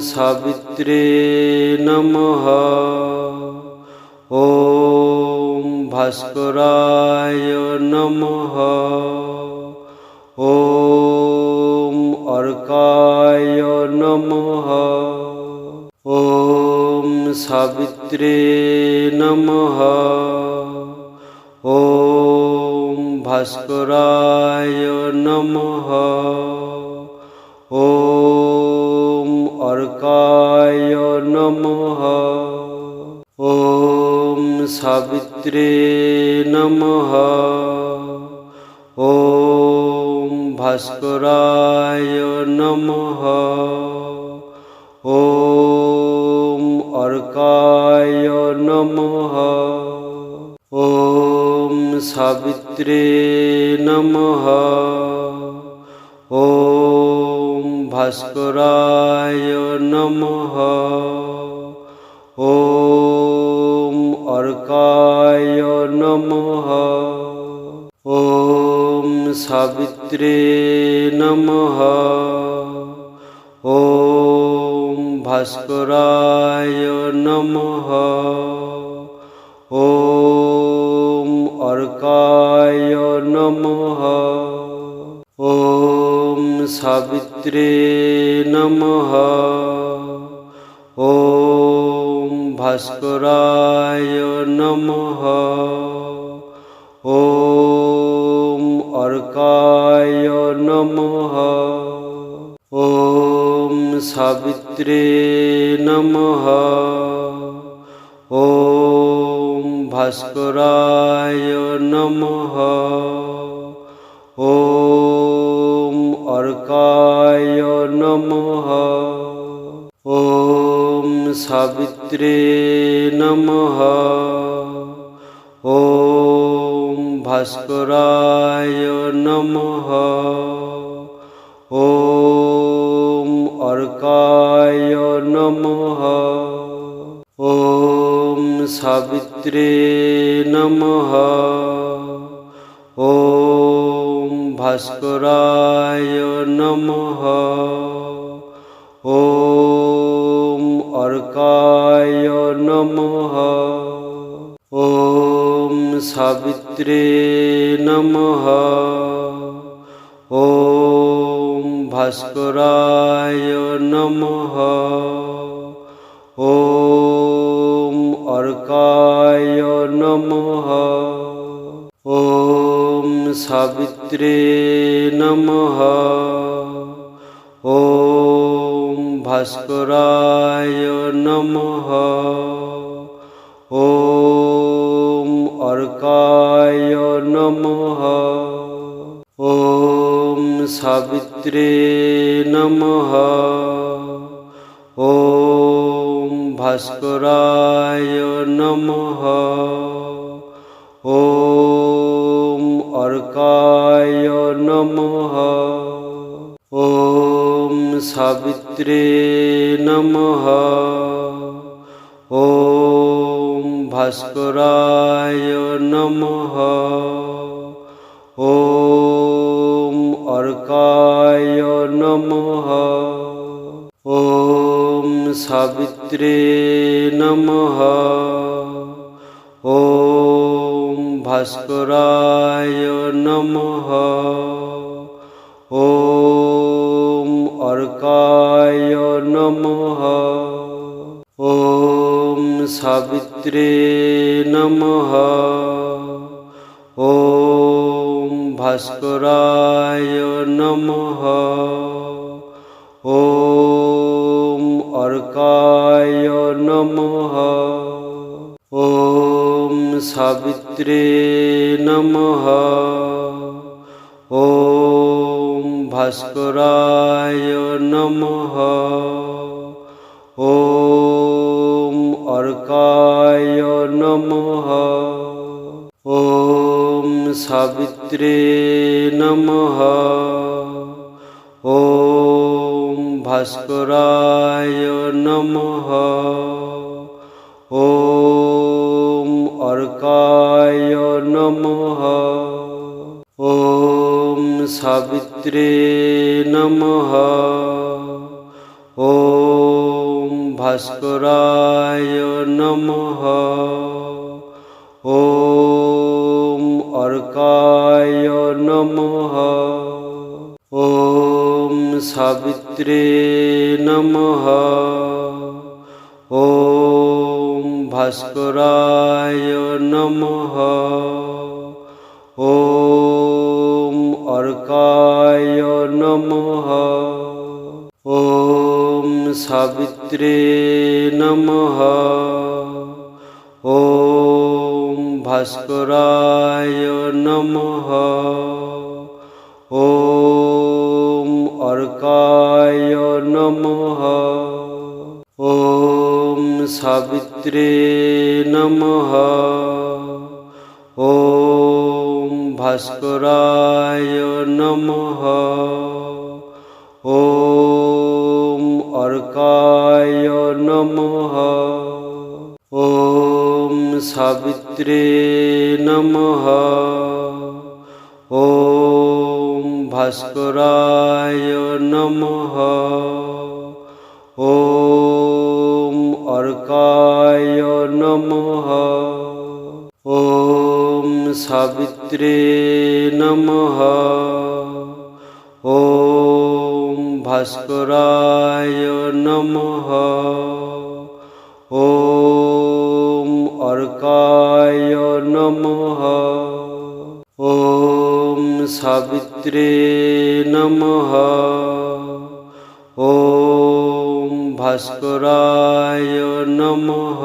सावित्रे नमः। ॐ भास्कराय नमः। ॐ अर्काय नमः। ॐ सावित्रे नमः। ॐ भास्कराय नमः। ॐ अर्काय नमः। ॐ सावित्रे नमः। ॐ भास्कराय नमः। ॐ अर्काय नमः। ॐ सावित्रे नमः। ॐ भास्कराय नमः। ॐ अर्काय नमः। ॐ सावित्रे नमः। ॐ भास्कराय नमः। ॐ अर्काय नमः। ॐ सावित्रे नमः। ॐ भास्कराय नमः। ॐ अर्काय नमः। ॐ सावित्रे नमः। ॐ भास्कराय नमः। ॐ अर्काय नमः। ॐ सावित्रे नमः। ॐ भास्कराय नमः। ॐ अर्काय नमः। ॐ सावित्रे नमः। ॐ भास्कराय नमः। ॐ अर्काय नमः। ॐ सावित्रे नमः। ॐ भास्कराय नमः। ॐ अर्काय नमः। ॐ सावित्रे नमः। ॐ भास्कराय नमः। ॐ अर्काय नमः। ॐ सावित्रे नमः। ॐ भास्कराय नमः। ॐ अर्काय नमः। ॐ सावित्रे नमः। ॐ भास्कराय नमः। ॐ अर्काय नमः। ॐ सावित्रे नमः। ॐ भास्कराय नमः। ॐ अर्काय नमः। ॐ सावित्रे नमः। ॐ भास्कराय नमः। ॐ अर्काय नमः। ॐ सावित्रे नमः। ॐ भास्कराय नमः। ॐ अर्काय नमः। ॐ सावित्रे नमः। ॐ भास्कराय नमः। ॐ अर्काय नमः। ॐ सावित्रे नमः। ॐ ভাস্করায় নমঃ। ওম অর্কায় নমঃ। ওম সাবিত্রে নমঃ। ওম ভাস্করায় নমঃ। ওম অর্কায় নমঃ। ওম সাবিত্রে নমঃ। ওম ভাস্করায় নমঃ। ওম অর্কায় নমঃ। ওম সাবিত্রে নমঃ। ওম ভাস্করায় নমঃ। ওম অর্কায় নমঃ। ওম সাবিত্রে নমঃ। ওম ভাস্করায় নমঃ। ওম অর্কায় নমঃ। ওম সাবিত্রে নমঃ। ওম ভাস্করায় নমঃ। ওম অর্কায় নমঃ। ওম সাবিত্রে নমঃ। ওম ভাস্করায় নমঃ।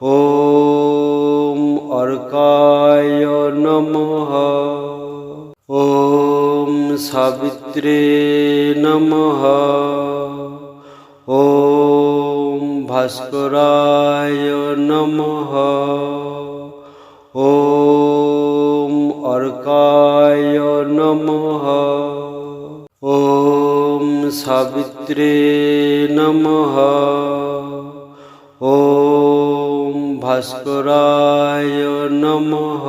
ওম অর্কায় নমঃ। ওম সাবিত্রে নমঃ। ওম ভাস্করায় নমঃ। ওম অর্কায় নমঃ। ওম সাবিত্রে নমঃ। ওম ভাস্করায় নমঃ।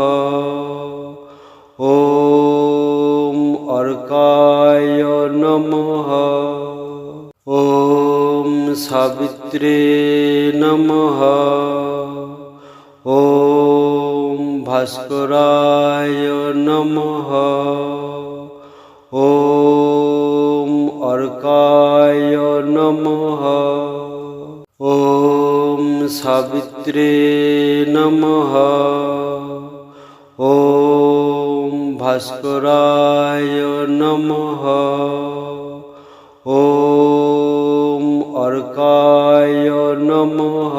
ওম অর্কায় নমঃ। ওম সাবিত্রে নমঃ। ওম ভাস্করায় নমঃ। ওম অর্কায় নমঃ। ওম সাবিত্রে নমঃ। ওম ভাস্করায় নমঃ। ওম অর্কায় নমঃ।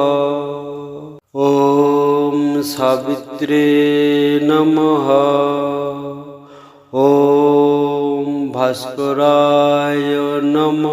ওম সাবিত্রে নমঃ। ওম ভাস্করায় নমঃ।